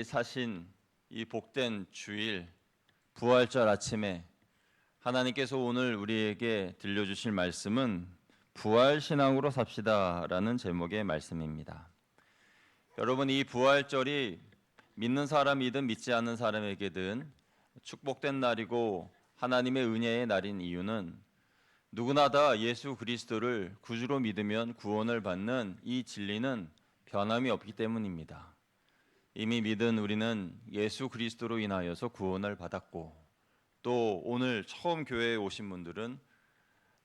사신 이 복된 주일 부활절 아침에 하나님께서 오늘 우리에게 들려주실 말씀은 부활 신앙으로 삽시다라는 제목의 말씀입니다. 여러분, 이 부활절이 믿는 사람이든 믿지 않는 사람에게든 축복된 날이고 하나님의 은혜의 날인 이유는 누구나 다 예수 그리스도를 구주로 믿으면 구원을 받는 이 진리는 변함이 없기 때문입니다. 이미 믿은 우리는 예수 그리스도로 인하여서 구원을 받았고, 또 오늘 처음 교회에 오신 분들은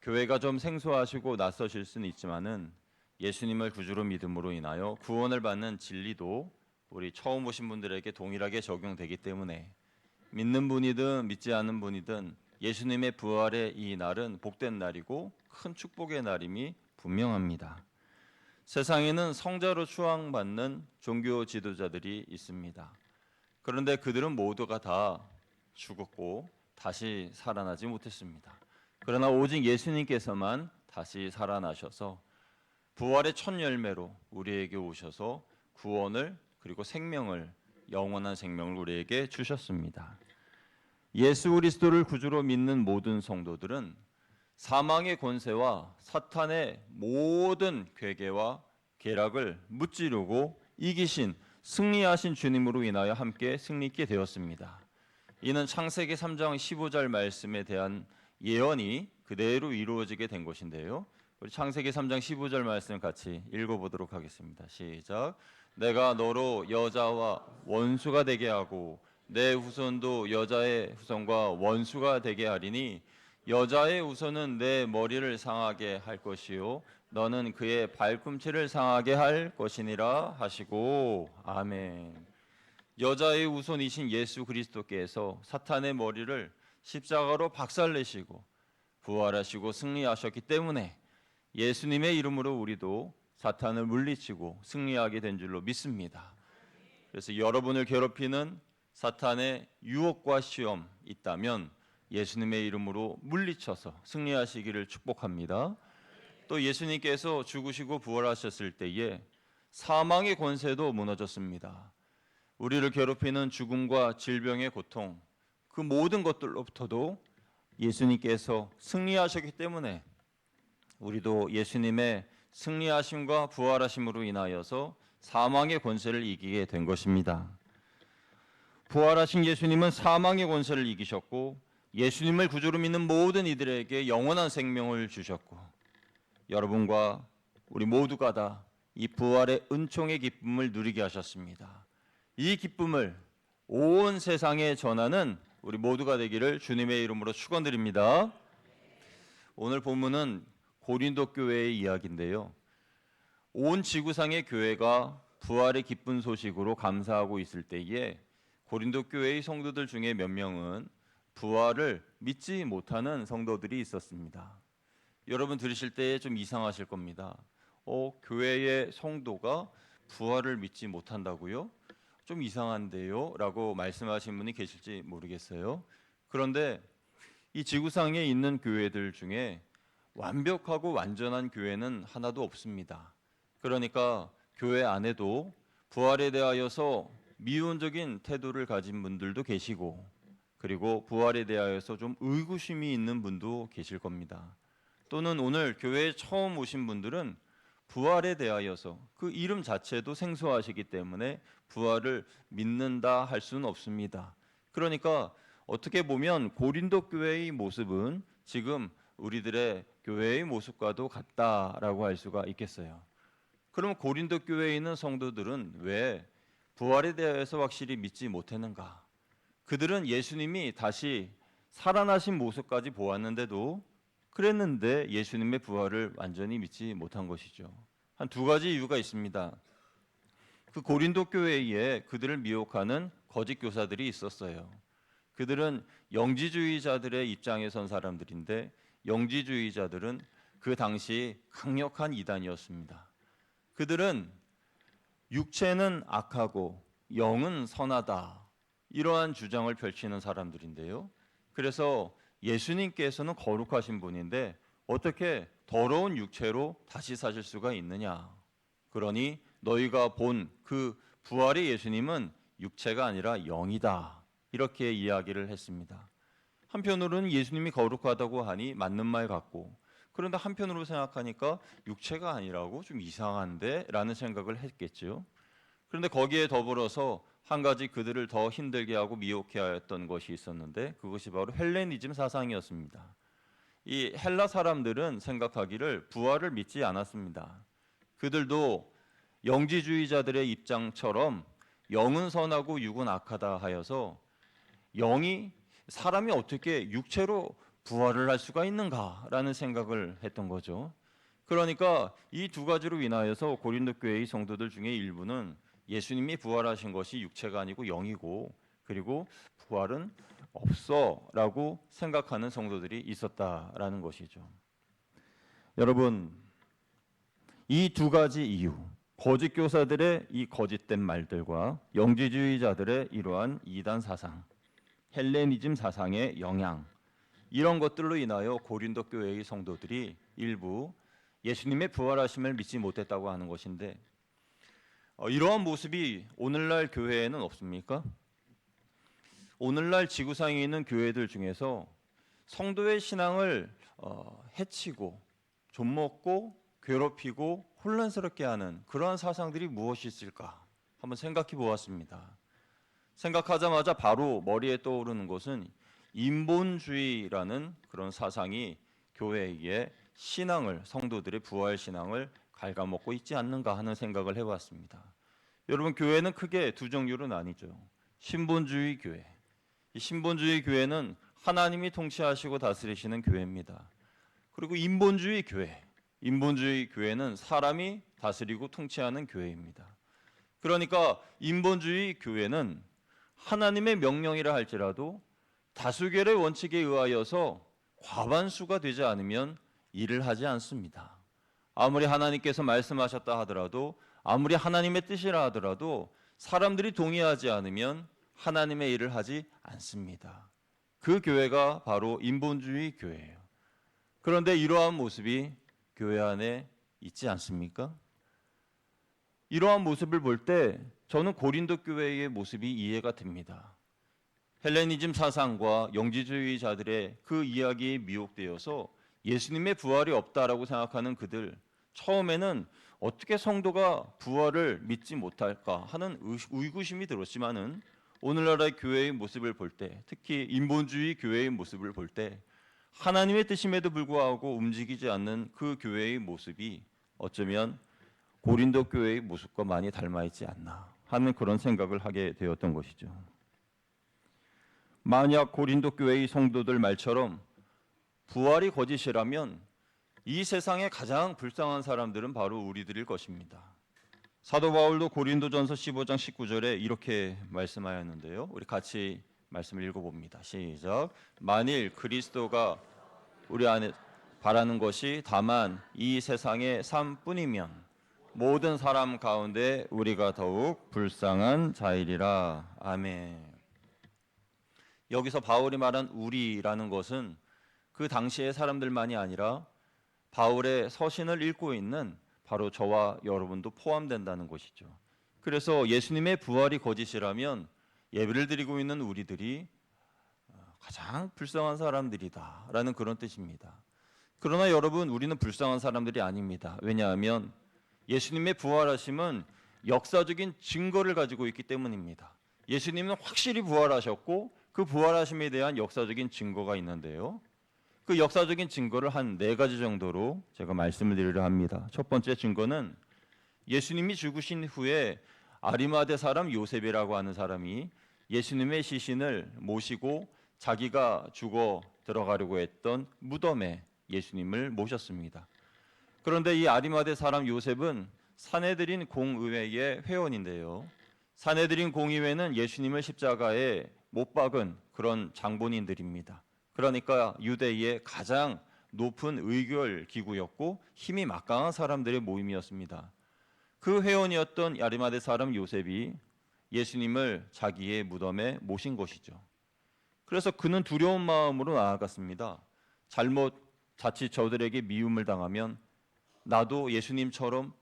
교회가 좀 생소하시고 낯서실 수는 있지만은 예수님을 구주로 믿음으로 인하여 구원을 받는 진리도 우리 처음 오신 분들에게 동일하게 적용되기 때문에 믿는 분이든 믿지 않는 분이든 예수님의 부활의 이 날은 복된 날이고 큰 축복의 날임이 분명합니다. 세상에는 성자로 추앙받는 종교 지도자들이 있습니다. 그런데 그들은 모두가 다 죽었고 다시 살아나지 못했습니다. 그러나 오직 예수님께서만 다시 살아나셔서 부활의 첫 열매로 우리에게 오셔서 구원을 그리고 생명을, 영원한 생명을 우리에게 주셨습니다. 예수 그리스도를 구주로 믿는 모든 성도들은 사망의 권세와 사탄의 모든 괴계와 계략을 무찌르고 이기신 승리하신 주님으로 인하여 함께 승리있게 되었습니다. 이는 창세기 3장 15절 말씀에 대한 예언이 그대로 이루어지게 된 것인데요. 우리 창세기 3장 15절 말씀 같이 읽어보도록 하겠습니다. 시작. 내가 너로 여자와 원수가 되게 하고 내 후손도 여자의 후손과 원수가 되게 하리니 여자의 후손은 내 머리를 상하게 할 것이요 너는 그의 발꿈치를 상하게 할 것이니라 하시고. 아멘. 여자의 후손이신 예수 그리스도께서 사탄의 머리를 십자가로 박살내시고 부활하시고 승리하셨기 때문에 예수님의 이름으로 우리도 사탄을 물리치고 승리하게 된 줄로 믿습니다. 그래서 여러분을 괴롭히는 사탄의 유혹과 시험 있다면 예수님의 이름으로 물리쳐서 승리하시기를 축복합니다. 또 예수님께서 죽으시고 부활하셨을 때에 사망의 권세도 무너졌습니다. 우리를 괴롭히는 죽음과 질병의 고통, 그 모든 것들로부터도 예수님께서 승리하셨기 때문에 우리도 예수님의 승리하심과 부활하심으로 인하여서 사망의 권세를 이기게 된 것입니다. 부활하신 예수님은 사망의 권세를 이기셨고 예수님을 구주로 믿는 모든 이들에게 영원한 생명을 주셨고 여러분과 우리 모두가 다 이 부활의 은총의 기쁨을 누리게 하셨습니다. 이 기쁨을 온 세상에 전하는 우리 모두가 되기를 주님의 이름으로 축원드립니다. 오늘 본문은 고린도 교회의 이야기인데요. 온 지구상의 교회가 부활의 기쁜 소식으로 감사하고 있을 때에 고린도 교회의 성도들 중에 몇 명은 부활을 믿지 못하는 성도들이 있었습니다. 여러분 들으실 때 좀 이상하실 겁니다. 교회의 성도가 부활을 믿지 못한다고요? 좀 이상한데요? 라고 말씀하신 분이 계실지 모르겠어요. 그런데 이 지구상에 있는 교회들 중에 완벽하고 완전한 교회는 하나도 없습니다. 그러니까 교회 안에도 부활에 대하여서 미온적인 태도를 가진 분들도 계시고 그리고 부활에 대하여서 좀 의구심이 있는 분도 계실 겁니다. 또는 오늘 교회에 처음 오신 분들은 부활에 대하여서 그 이름 자체도 생소하시기 때문에 부활을 믿는다 할 수는 없습니다. 그러니까 어떻게 보면 고린도 교회의 모습은 지금 우리들의 교회의 모습과도 같다라고 할 수가 있겠어요. 그럼 고린도 교회에 있는 성도들은 왜 부활에 대해서 확실히 믿지 못했는가? 그들은 예수님이 다시 살아나신 모습까지 보았는데도 그랬는데 예수님의 부활을 완전히 믿지 못한 것이죠. 한 두 가지 이유가 있습니다. 그 고린도 교회에 그들을 미혹하는 거짓 교사들이 있었어요. 그들은 영지주의자들의 입장에 선 사람들인데 영지주의자들은 그 당시 강력한 이단이었습니다. 그들은 육체는 악하고 영은 선하다 이러한 주장을 펼치는 사람들인데요. 그래서 예수님께서는 거룩하신 분인데 어떻게 더러운 육체로 다시 사실 수가 있느냐? 그러니 너희가 본 그 부활의 예수님은 육체가 아니라 영이다. 이렇게 이야기를 했습니다. 한편으로는 예수님이 거룩하다고 하니 맞는 말 같고, 그런데 한편으로 생각하니까 육체가 아니라고 좀 이상한데 라는 생각을 했겠죠. 그런데 거기에 더불어서 한 가지 그들을 더 힘들게 하고 미혹해 하였던 것이 있었는데, 그것이 바로 헬레니즘 사상이었습니다. 이 헬라 사람들은 생각하기를 부활을 믿지 않았습니다. 그들도 영지주의자들의 입장처럼 영은 선하고 육은 악하다 하여서 영이 사람이 어떻게 육체로 부활을 할 수가 있는가라는 생각을 했던 거죠. 그러니까 이 두 가지로 인하여서 고린도 교회의 성도들 중에 일부는 예수님이 부활하신 것이 육체가 아니고 영이고, 그리고 부활은 없어라고 생각하는 성도들이 있었다라는 것이죠. 여러분, 이 두 가지 이유, 거짓 교사들의 이 거짓된 말들과 영지주의자들의 이러한 이단 사상, 헬레니즘 사상의 영향, 이런 것들로 인하여 고린도 교회의 성도들이 일부 예수님의 부활하심을 믿지 못했다고 하는 것인데, 이러한 모습이 오늘날 교회에는 없습니까? 오늘날 지구상에 있는 교회들 중에서 성도의 신앙을 해치고 좀먹고 괴롭히고 혼란스럽게 하는 그러한 사상들이 무엇이 있을까 한번 생각해 보았습니다. 생각하자마자 바로 머리에 떠오르는 것은 인본주의라는 그런 사상이 교회의 신앙을, 성도들의 부활 신앙을 갉아먹고 있지 않는가 하는 생각을 해봤습니다. 여러분, 교회는 크게 두 종류로 나뉘죠. 신본주의 교회. 이 신본주의 교회는 하나님이 통치하시고 다스리시는 교회입니다. 그리고 인본주의 교회. 인본주의 교회는 사람이 다스리고 통치하는 교회입니다. 그러니까 인본주의 교회는 하나님의 명령이라 할지라도 다수결의 원칙에 의하여서 과반수가 되지 않으면 일을 하지 않습니다. 아무리 하나님께서 말씀하셨다 하더라도, 아무리 하나님의 뜻이라 하더라도 사람들이 동의하지 않으면 하나님의 일을 하지 않습니다. 그 교회가 바로 인본주의 교회예요. 그런데 이러한 모습이 교회 안에 있지 않습니까? 이러한 모습을 볼 때 저는 고린도 교회의 모습이 이해가 됩니다. 헬레니즘 사상과 영지주의자들의 그 이야기에 미혹되어서 예수님의 부활이 없다라고 생각하는 그들, 처음에는 어떻게 성도가 부활을 믿지 못할까 하는 의구심이 들었지만은 오늘날의 교회의 모습을 볼 때, 특히 인본주의 교회의 모습을 볼 때 하나님의 뜻임에도 불구하고 움직이지 않는 그 교회의 모습이 어쩌면 고린도 교회의 모습과 많이 닮아 있지 않나 하는 그런 생각을 하게 되었던 것이죠. 만약 고린도 교회의 성도들 말처럼 부활이 거짓이라면 이 세상에 가장 불쌍한 사람들은 바로 우리들일 것입니다. 사도 바울도 고린도전서 15장 19절에 이렇게 말씀하였는데요. 우리 같이 말씀을 읽어봅니다. 시작. 만일 그리스도가 우리 안에 바라는 것이 다만 이 세상의 삶뿐이면 모든 사람 가운데 우리가 더욱 불쌍한 자이리라. 아멘. 여기서 바울이 말한 우리라는 것은 그 당시의 사람들만이 아니라 바울의 서신을 읽고 있는 바로 저와 여러분도 포함된다는 것이죠. 그래서 예수님의 부활이 거짓이라면 예배를 드리고 있는 우리들이 가장 불쌍한 사람들이다라는 그런 뜻입니다. 그러나 여러분, 우리는 불쌍한 사람들이 아닙니다. 왜냐하면 예수님의 부활하심은 역사적인 증거를 가지고 있기 때문입니다. 예수님은 확실히 부활하셨고 그 부활하심에 대한 역사적인 증거가 있는데요. 그 역사적인 증거를 한 4가지 정도로 제가 말씀을 드리려 합니다. 첫 번째 증거는 예수님이 죽으신 후에 아리마대 사람 요셉이라고 하는 사람이 예수님의 시신을 모시고 자기가 죽어 들어가려고 했던 무덤에 예수님을 모셨습니다. 그런데 이 아리마대 사람 요셉은 산헤드린 공의회의 회원인데요. 산헤드린 공의회는 예수님을 십자가에 못 박은 그런 장본인들입니다. 그러니까 유대의 가장 높은 의결 기구였고 힘이 막강한 사람들의 모임이었습니다. 그 회원이었던 아리마대 사람 요셉이 예수님을 자기의 무덤에 모신 것이죠. 그래서 그는 두려운 마음으로 나아갔습니다. 자칫 저들에게 미움을 당하면 나도 예수님처럼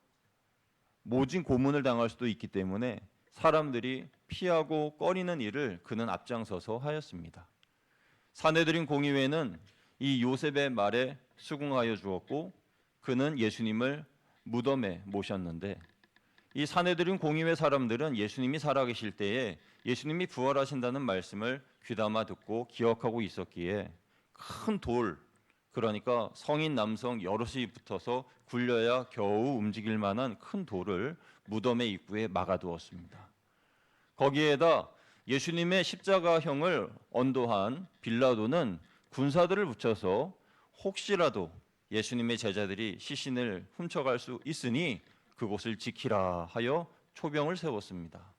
모진 고문을 당할 수도 있기 때문에 사람들이 피하고 꺼리는 일을 그는 앞장서서 하였습니다. 사내들인 공의회는 이 요셉의 말에 수긍하여 주었고 그는 예수님을 무덤에 모셨는데, 이 사내들인 공의회 사람들은 예수님이 살아계실 때에 예수님이 부활하신다는 말씀을 귀담아 듣고 기억하고 있었기에 큰 돌, 그러니까 성인 남성 여럿이 붙어서 굴려야 겨우 움직일 만한 큰 돌을 무덤의 입구에 막아두었습니다. 거기에다 예수님의 십자가형을 언도한 빌라도는 군사들을 붙여서 혹시라도 예수님의 제자들이 시신을 훔쳐갈 수 있으니 그곳을 지키라 하여 초병을 세웠습니다.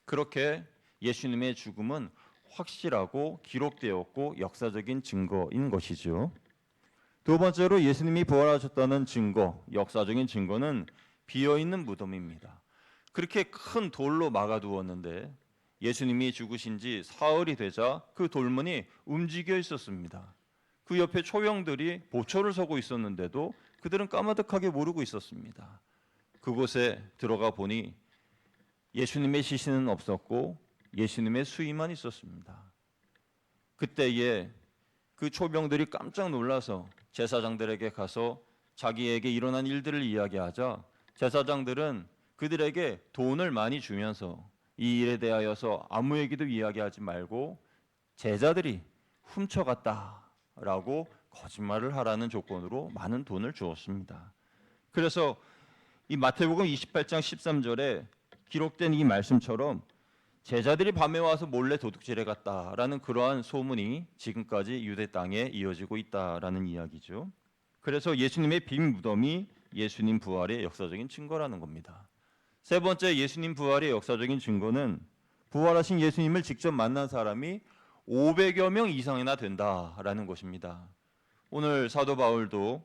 그렇게 예수님의 죽음은 확실하고 기록되었고 역사적인 증거인 것이죠. 두 번째로 예수님이 부활하셨다는 증거, 역사적인 증거는 비어있는 무덤입니다. 그렇게 큰 돌로 막아두었는데 예수님이 죽으신 지 사흘이 되자 그 돌문이 움직여 있었습니다. 그 옆에 초병들이 보초를 서고 있었는데도 그들은 까마득하게 모르고 있었습니다. 그곳에 들어가 보니 예수님의 시신은 없었고 예수님의 수의만 있었습니다. 그때에 그 초병들이 깜짝 놀라서 제사장들에게 가서 자기에게 일어난 일들을 이야기하자 제사장들은 그들에게 돈을 많이 주면서 이 일에 대하여서 아무에게도 이야기하지 말고 제자들이 훔쳐갔다라고 거짓말을 하라는 조건으로 많은 돈을 주었습니다. 그래서 이 마태복음 28장 13절에 기록된 이 말씀처럼 제자들이 밤에 와서 몰래 도둑질해 갔다라는 그러한 소문이 지금까지 유대 땅에 이어지고 있다라는 이야기죠. 그래서 예수님의 빈 무덤이 예수님 부활의 역사적인 증거라는 겁니다. 세 번째 예수님 부활의 역사적인 증거는 부활하신 예수님을 직접 만난 사람이 500여 명 이상이나 된다라는 것입니다. 오늘 사도 바울도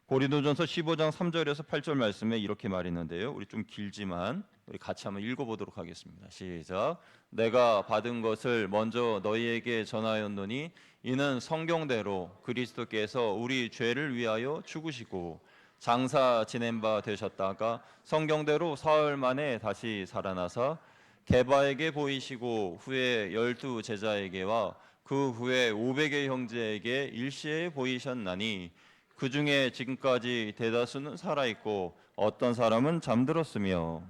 고린도전서 15장 3절에서 8절 말씀에 이렇게 말했는데요. 우리 좀 길지만 우리 같이 한번 읽어보도록 하겠습니다. 시작. 내가 받은 것을 먼저 너희에게 전하였노니 이는 성경대로 그리스도께서 우리 죄를 위하여 죽으시고 장사 지낸 바 되셨다가 성경대로 사흘 만에 다시 살아나사 게바에게 보이시고 후에 12 제자에게와 그 후에 500의 형제에게 일시에 보이셨나니 그 중에 지금까지 대다수는 살아있고 어떤 사람은 잠들었으며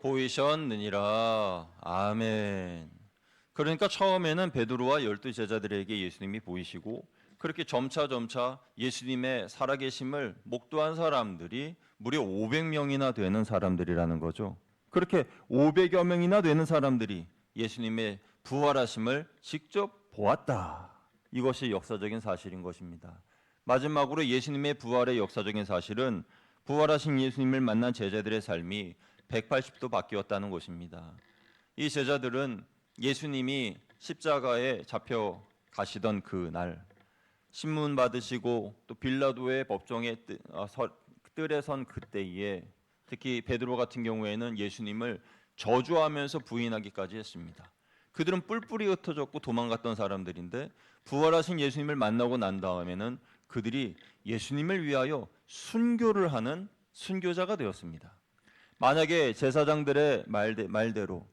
보이셨느니라. 아멘. 그러니까 처음에는 베드로와 12 제자들에게 예수님이 보이시고 그렇게 점차 예수님의 살아계심을 목도한 사람들이 무려 500명이나 되는 사람들이라는 거죠. 그렇게 500여 명이나 되는 사람들이 예수님의 부활하심을 직접 보았다. 이것이 역사적인 사실인 것입니다. 마지막으로 예수님의 부활의 역사적인 사실은 부활하신 예수님을 만난 제자들의 삶이 180도 바뀌었다는 것입니다. 이 제자들은 예수님이 십자가에 잡혀 가시던 그 날 신문 받으시고 또 빌라도의 법정에 뜰에 선 그때에 특히 베드로 같은 경우에는 예수님을 저주하면서 부인하기까지 했습니다. 그들은 뿔뿔이 흩어졌고 도망갔던 사람들인데 부활하신 예수님을 만나고 난 다음에는 그들이 예수님을 위하여 순교를 하는 순교자가 되었습니다. 만약에 제사장들의 말대로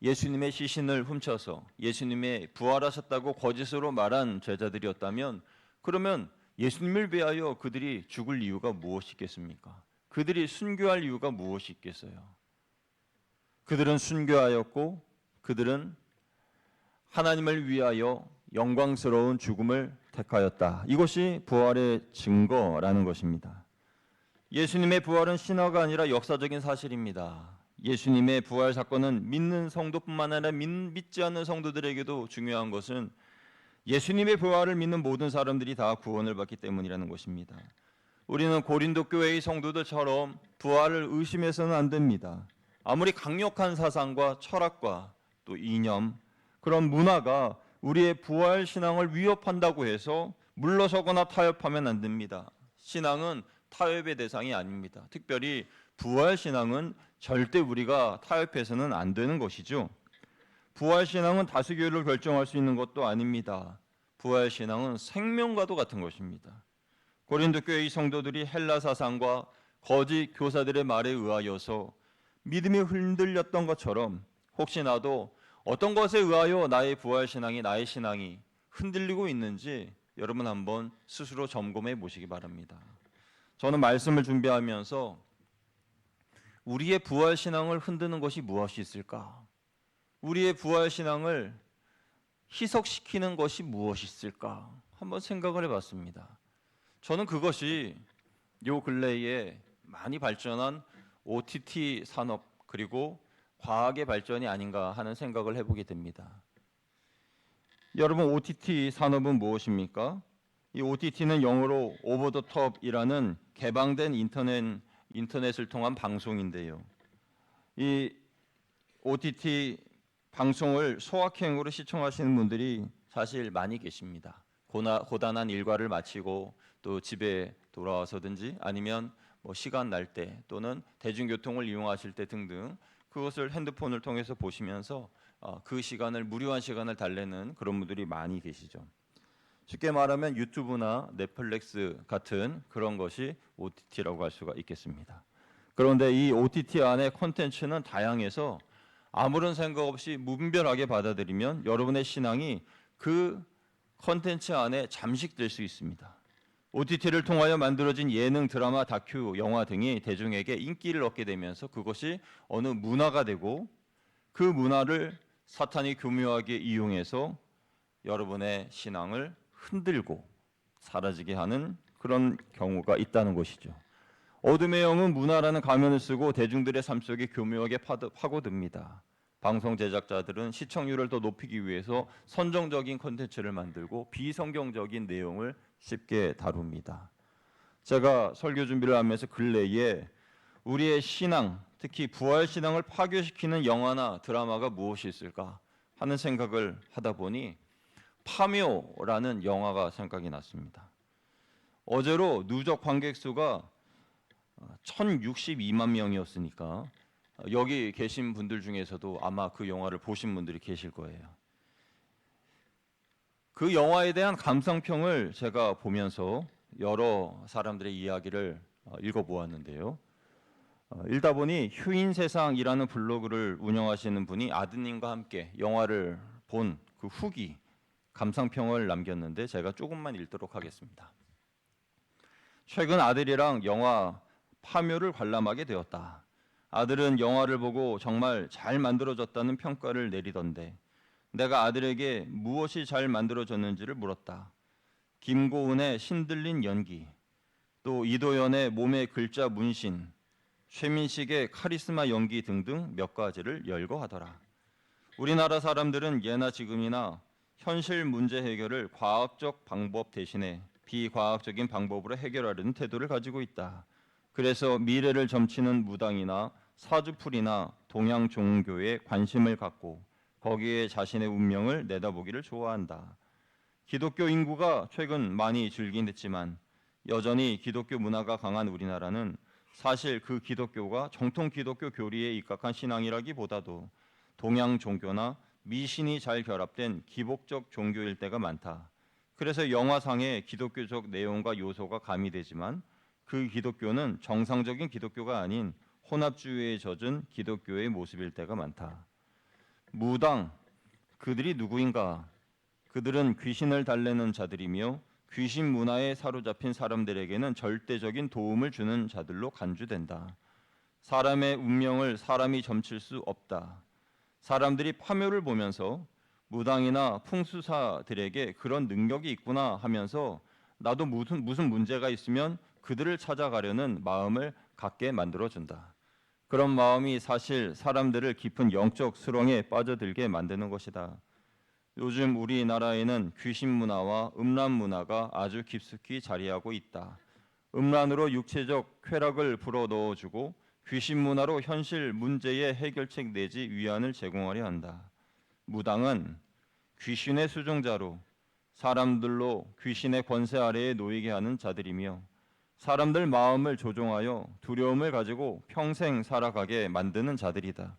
예수님의 시신을 훔쳐서 예수님의 부활하셨다고 거짓으로 말한 제자들이었다면 그러면 예수님을 위하여 그들이 죽을 이유가 무엇이 있겠습니까? 그들이 순교할 이유가 무엇이 있겠어요? 그들은 순교하였고 그들은 하나님을 위하여 영광스러운 죽음을 택하였다. 이것이 부활의 증거라는 것입니다. 예수님의 부활은 신화가 아니라 역사적인 사실입니다. 예수님의 부활 사건은 믿는 성도뿐만 아니라 믿지 않는 성도들에게도 중요한 것은 예수님의 부활을 믿는 모든 사람들이 다 구원을 받기 때문이라는 것입니다. 우리는 고린도 교회의 성도들처럼 부활을 의심해서는 안 됩니다. 아무리 강력한 사상과 철학과 또 이념, 그런 문화가 우리의 부활 신앙을 위협한다고 해서 물러서거나 타협하면 안 됩니다. 신앙은 타협의 대상이 아닙니다. 특별히 부활 신앙은 절대 우리가 타협해서는 안 되는 것이죠. 부활 신앙은 다수교를 결정할 수 있는 것도 아닙니다. 부활 신앙은 생명과도 같은 것입니다. 고린도 교회의 성도들이 헬라 사상과 거짓 교사들의 말에 의하여서 믿음이 흔들렸던 것처럼 혹시 나도 어떤 것에 의하여 나의 부활 신앙이, 나의 신앙이 흔들리고 있는지 여러분 한번 스스로 점검해 보시기 바랍니다. 저는 말씀을 준비하면서 우리의 부활 신앙을 흔드는 것이 무엇이 있을까? 우리의 부활 신앙을 희석시키는 것이 무엇이 있을까? 한번 생각을 해봤습니다. 저는 그것이 요 근래에 많이 발전한 OTT 산업 그리고 과학의 발전이 아닌가 하는 생각을 해보게 됩니다. 여러분, OTT 산업은 무엇입니까? 이 OTT는 영어로 오버 더 톱이라는 개방된 인터넷을 통한 방송인데요. 이 OTT 방송을 소확행으로 시청하시는 분들이 사실 많이 계십니다. 고단한 일과를 마치고 또 집에 돌아와서든지 아니면 뭐 시간 날 때 또는 대중교통을 이용하실 때 등등 그것을 핸드폰을 통해서 보시면서 그 시간을 무료한 시간을 달래는 그런 분들이 많이 계시죠. 쉽게 말하면 유튜브나 넷플릭스 같은 그런 것이 OTT라고 할 수가 있겠습니다. 그런데 이 OTT 안에 콘텐츠는 다양해서 아무런 생각 없이 무분별하게 받아들이면 여러분의 신앙이 그 콘텐츠 안에 잠식될 수 있습니다. OTT를 통하여 만들어진 예능, 드라마, 다큐, 영화 등이 대중에게 인기를 얻게 되면서 그것이 어느 문화가 되고 그 문화를 사탄이 교묘하게 이용해서 여러분의 신앙을 흔들고 사라지게 하는 그런 경우가 있다는 것이죠. 어둠의 영은 문화라는 가면을 쓰고 대중들의 삶 속에 교묘하게 파고듭니다. 방송 제작자들은 시청률을 더 높이기 위해서 선정적인 콘텐츠를 만들고 비성경적인 내용을 쉽게 다룹니다. 제가 설교 준비를 하면서 근래에 우리의 신앙, 특히 부활 신앙을 파괴시키는 영화나 드라마가 무엇이 있을까 하는 생각을 하다 보니 파묘라는 영화가 생각이 났습니다. 어제로 누적 관객 수가 1062만 명이었으니까 여기 계신 분들 중에서도 아마 그 영화를 보신 분들이 계실 거예요. 그 영화에 대한 감상평을 제가 보면서 여러 사람들의 이야기를 읽어보았는데요. 읽다 보니 휴인세상이라는 블로그를 운영하시는 분이 아드님과 함께 영화를 본 그 후기 감상평을 남겼는데 제가 조금만 읽도록 하겠습니다. 최근 아들이랑 영화 파묘를 관람하게 되었다. 아들은 영화를 보고 정말 잘 만들어졌다는 평가를 내리던데 내가 아들에게 무엇이 잘 만들어졌는지를 물었다. 김고은의 신들린 연기, 또 이도현의 몸의 글자 문신, 최민식의 카리스마 연기 등등 몇 가지를 열거하더라. 우리나라 사람들은 예나 지금이나 현실 문제 해결을 과학적 방법 대신에 비과학적인 방법으로 해결하려는 태도를 가지고 있다. 그래서 미래를 점치는 무당이나 사주풀이나 동양 종교에 관심을 갖고 거기에 자신의 운명을 내다보기를 좋아한다. 기독교 인구가 최근 많이 줄긴 했지만 여전히 기독교 문화가 강한 우리나라는 사실 그 기독교가 정통 기독교 교리에 입각한 신앙이라기보다도 동양 종교나 미신이 잘 결합된 기복적 종교일 때가 많다. 그래서 영화상에 기독교적 내용과 요소가 가미되지만 그 기독교는 정상적인 기독교가 아닌 혼합주의에 젖은 기독교의 모습일 때가 많다. 무당, 그들이 누구인가? 그들은 귀신을 달래는 자들이며 귀신 문화에 사로잡힌 사람들에게는 절대적인 도움을 주는 자들로 간주된다. 사람의 운명을 사람이 점칠 수 없다. 사람들이 파묘를 보면서 무당이나 풍수사들에게 그런 능력이 있구나 하면서 나도 무슨 문제가 있으면 그들을 찾아가려는 마음을 갖게 만들어준다. 그런 마음이 사실 사람들을 깊은 영적 수렁에 빠져들게 만드는 것이다. 요즘 우리나라에는 귀신 문화와 음란 문화가 아주 깊숙이 자리하고 있다. 음란으로 육체적 쾌락을 불어넣어주고 귀신 문화로 현실 문제의 해결책 내지 위안을 제공하려 한다. 무당은 귀신의 수종자로 사람들로 귀신의 권세 아래에 놓이게 하는 자들이며 사람들 마음을 조종하여 두려움을 가지고 평생 살아가게 만드는 자들이다.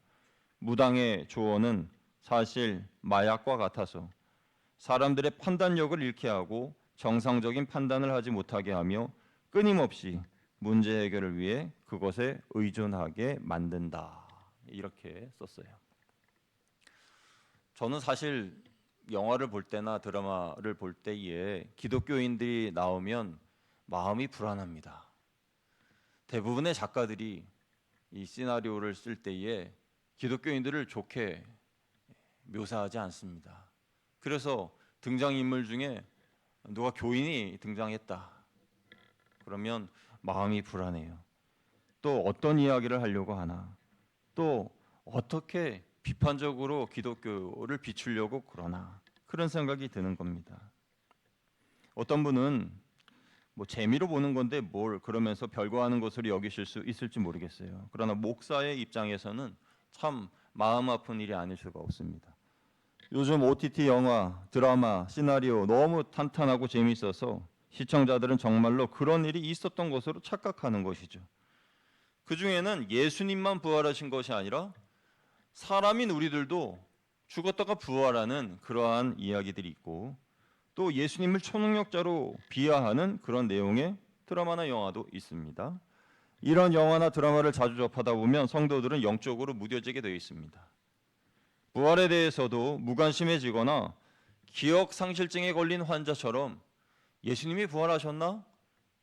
무당의 조언은 사실 마약과 같아서 사람들의 판단력을 잃게 하고 정상적인 판단을 하지 못하게 하며 끊임없이 문제 해결을 위해 그것에 의존하게 만든다. 이렇게 썼어요. 저는 사실 영화를 볼 때나 드라마를 볼 때에 기독교인들이 나오면 마음이 불안합니다. 대부분의 작가들이 이 시나리오를 쓸 때에 기독교인들을 좋게 묘사하지 않습니다. 그래서 등장인물 중에 누가 교인이 등장했다. 그러면 마음이 불안해요. 또 어떤 이야기를 하려고 하나? 또 어떻게 비판적으로 기독교를 비추려고 그러나? 그런 생각이 드는 겁니다. 어떤 분은 뭐 재미로 보는 건데 뭘 그러면서 별거하는 것으로 여기실 수 있을지 모르겠어요. 그러나 목사의 입장에서는 참 마음 아픈 일이 아닐 수가 없습니다. 요즘 OTT 영화, 드라마, 시나리오 너무 탄탄하고 재미있어서 시청자들은 정말로 그런 일이 있었던 것으로 착각하는 것이죠. 그 중에는 예수님만 부활하신 것이 아니라 사람인 우리들도 죽었다가 부활하는 그러한 이야기들이 있고 또 예수님을 초능력자로 비하하는 그런 내용의 드라마나 영화도 있습니다. 이런 영화나 드라마를 자주 접하다 보면 성도들은 영적으로 무뎌지게 되어 있습니다. 부활에 대해서도 무관심해지거나 기억 상실증에 걸린 환자처럼 예수님이 부활하셨나?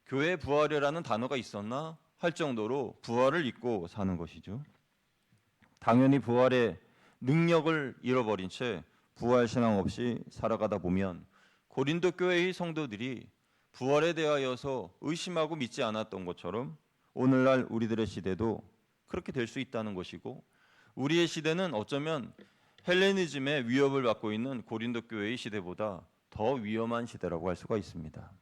교회 부활이라는 단어가 있었나? 할 정도로 부활을 잊고 사는 것이죠. 당연히 부활의 능력을 잃어버린 채 부활 신앙 없이 살아가다 보면 고린도 교회의 성도들이 부활에 대하여서 의심하고 믿지 않았던 것처럼 오늘날 우리들의 시대도 그렇게 될 수 있다는 것이고 우리의 시대는 어쩌면 헬레니즘의 위협을 받고 있는 고린도 교회의 시대보다 더 위험한 시대라고 할 수가 있습니다.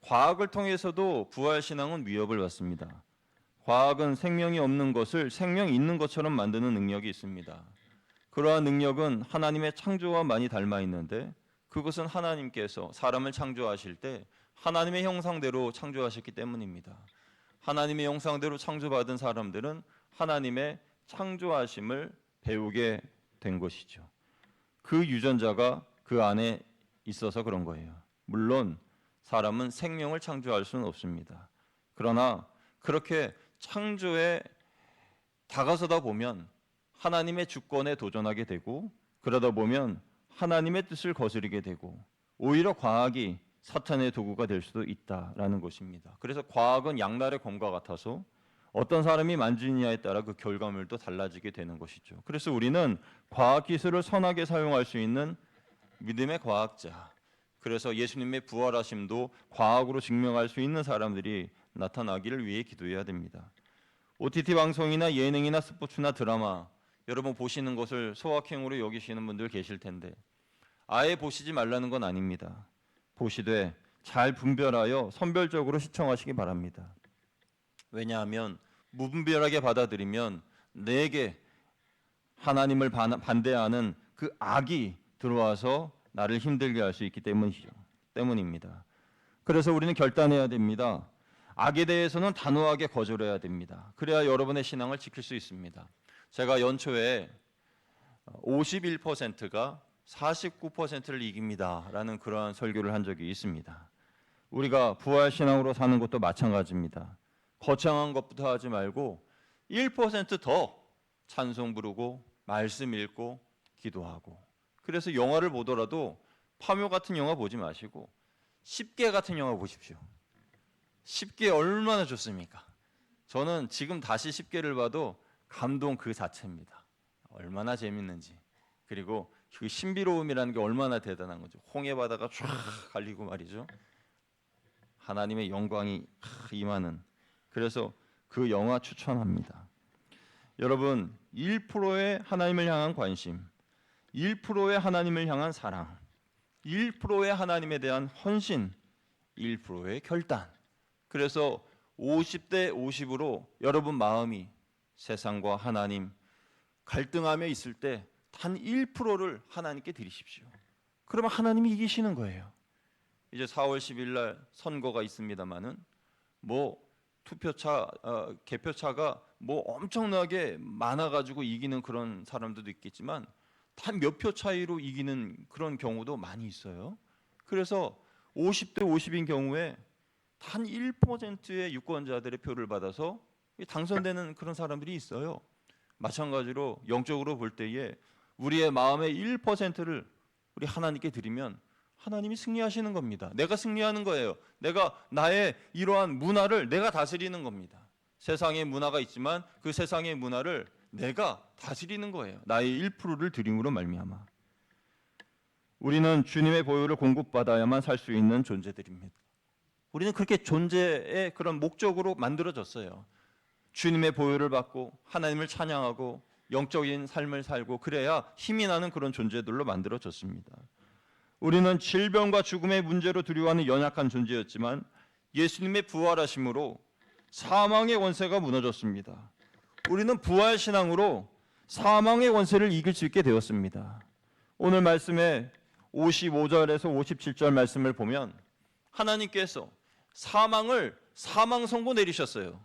과학을 통해서도 부활 신앙은 위협을 받습니다. 과학은 생명이 없는 것을 생명이 있는 것처럼 만드는 능력이 있습니다. 그러한 능력은 하나님의 창조와 많이 닮아 있는데 그것은 하나님께서 사람을 창조하실 때 하나님의 형상대로 창조하셨기 때문입니다. 하나님의 형상대로 창조받은 사람들은 하나님의 창조하심을 배우게 된 것이죠. 그 유전자가 그 안에 있어서 그런 거예요. 물론 사람은 생명을 창조할 수는 없습니다. 그러나 그렇게 창조에 다가서다 보면 하나님의 주권에 도전하게 되고 그러다 보면 하나님의 뜻을 거스르게 되고 오히려 과학이 사탄의 도구가 될 수도 있다라는 것입니다. 그래서 과학은 양날의 검과 같아서 어떤 사람이 만지느냐에 따라 그 결과물도 달라지게 되는 것이죠. 그래서 우리는 과학 기술을 선하게 사용할 수 있는 믿음의 과학자, 그래서 예수님의 부활하심도 과학으로 증명할 수 있는 사람들이 나타나기를 위해 기도해야 됩니다. OTT 방송이나 예능이나 스포츠나 드라마 여러분 보시는 것을 소확행으로 여기시는 분들 계실 텐데 아예 보시지 말라는 건 아닙니다. 보시되 잘 분별하여 선별적으로 시청하시기 바랍니다. 왜냐하면 무분별하게 받아들이면 내게 하나님을 반대하는 그 악이 들어와서 나를 힘들게 할 수 있기 때문입니다. 그래서 우리는 결단해야 됩니다. 악에 대해서는 단호하게 거절해야 됩니다. 그래야 여러분의 신앙을 지킬 수 있습니다. 제가 연초에 51%가 49%를 이깁니다라는 그러한 설교를 한 적이 있습니다. 우리가 부활 신앙으로 사는 것도 마찬가지입니다. 거창한 것부터 하지 말고 1%더 찬송 부르고 말씀 읽고 기도하고 그래서 영화를 보더라도 파묘 같은 영화 보지 마시고 10개 같은 영화 보십시오. 10개 얼마나 좋습니까? 저는 지금 다시 10개를 봐도 감동 그 자체입니다. 얼마나 재밌는지 그리고 그 신비로움이라는 게 얼마나 대단한 거죠. 홍해 바다가 쫙 갈리고 말이죠. 하나님의 영광이 임하는 그래서 그 영화 추천합니다. 여러분 1%의 하나님을 향한 관심 1%의 하나님을 향한 사랑 1%의 하나님에 대한 헌신 1%의 결단 그래서 50대 50으로 여러분 마음이 세상과 하나님 갈등하며 있을 때 단 1%를 하나님께 드리십시오. 그러면 하나님이 이기시는 거예요. 이제 4월 10일 날 선거가 있습니다만은 뭐 투표차 개표차가 뭐 엄청나게 많아가지고 이기는 그런 사람들도 있겠지만 단 몇 표 차이로 이기는 그런 경우도 많이 있어요. 그래서 50대 50인 경우에 단 1%의 유권자들의 표를 받아서 당선되는 그런 사람들이 있어요. 마찬가지로 영적으로 볼 때에 우리의 마음의 1%를 우리 하나님께 드리면 하나님이 승리하시는 겁니다. 내가 승리하는 거예요. 내가 나의 이러한 문화를 내가 다스리는 겁니다. 세상의 문화가 있지만 그 세상의 문화를 내가 다스리는 거예요. 나의 1%를 드림으로 말미암아. 우리는 주님의 보혈을 공급받아야만 살 수 있는 존재들입니다. 우리는 그렇게 존재의 그런 목적으로 만들어졌어요. 주님의 보혈을 받고 하나님을 찬양하고 영적인 삶을 살고 그래야 힘이 나는 그런 존재들로 만들어졌습니다. 우리는 질병과 죽음의 문제로 두려워하는 연약한 존재였지만 예수님의 부활하심으로 사망의 권세가 무너졌습니다. 우리는 부활 신앙으로 사망의 권세를 이길 수 있게 되었습니다. 오늘 말씀에 55절에서 57절 말씀을 보면 하나님께서 사망을 사망 선고 내리셨어요.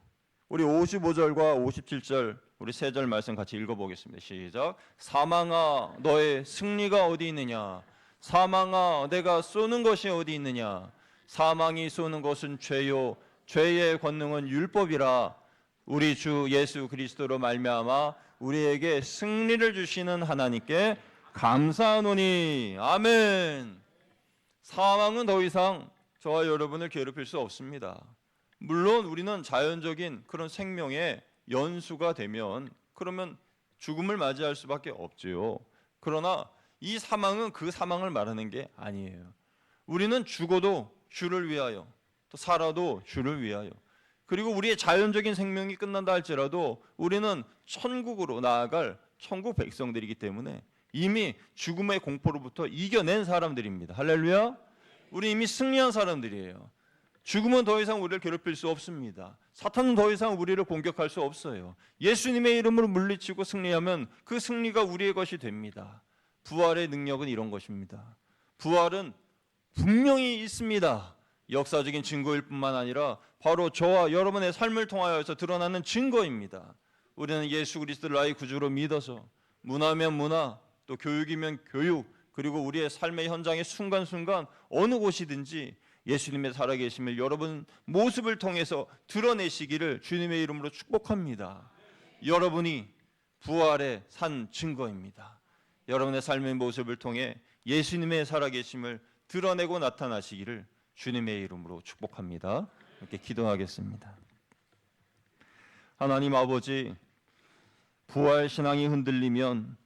우리 55절과 57절 우리 세 절 말씀 같이 읽어보겠습니다. 시작. 사망아 너의 승리가 어디 있느냐? 사망아 내가 쏘는 것이 어디 있느냐? 사망이 쏘는 것은 죄요 죄의 권능은 율법이라. 우리 주 예수 그리스도로 말미암아 우리에게 승리를 주시는 하나님께 감사하노니. 아멘. 사망은 더 이상 저와 여러분을 괴롭힐 수 없습니다. 물론 우리는 자연적인 그런 생명의 연수가 되면 그러면 죽음을 맞이할 수밖에 없지요. 그러나 이 사망은 그 사망을 말하는 게 아니에요. 우리는 죽어도 주를 위하여 또 살아도 주를 위하여 그리고 우리의 자연적인 생명이 끝난다 할지라도 우리는 천국으로 나아갈 천국 백성들이기 때문에 이미 죽음의 공포로부터 이겨낸 사람들입니다. 할렐루야. 우리 이미 승리한 사람들이에요. 죽음은 더 이상 우리를 괴롭힐 수 없습니다. 사탄은 더 이상 우리를 공격할 수 없어요. 예수님의 이름으로 물리치고 승리하면 그 승리가 우리의 것이 됩니다. 부활의 능력은 이런 것입니다. 부활은 분명히 있습니다. 역사적인 증거일 뿐만 아니라 바로 저와 여러분의 삶을 통하여서 드러나는 증거입니다. 우리는 예수 그리스도를 나의 구주로 믿어서 문화면 문화, 또 교육이면 교육, 그리고 우리의 삶의 현장의 순간순간 어느 곳이든지 예수님의 살아계심을 여러분 모습을 통해서 드러내시기를 주님의 이름으로 축복합니다. 여러분이 부활의 산 증거입니다. 여러분의 삶의 모습을 통해 예수님의 살아계심을 드러내고 나타나시기를 주님의 이름으로 축복합니다. 이렇게 기도하겠습니다. 하나님 아버지, 부활 신앙이 흔들리면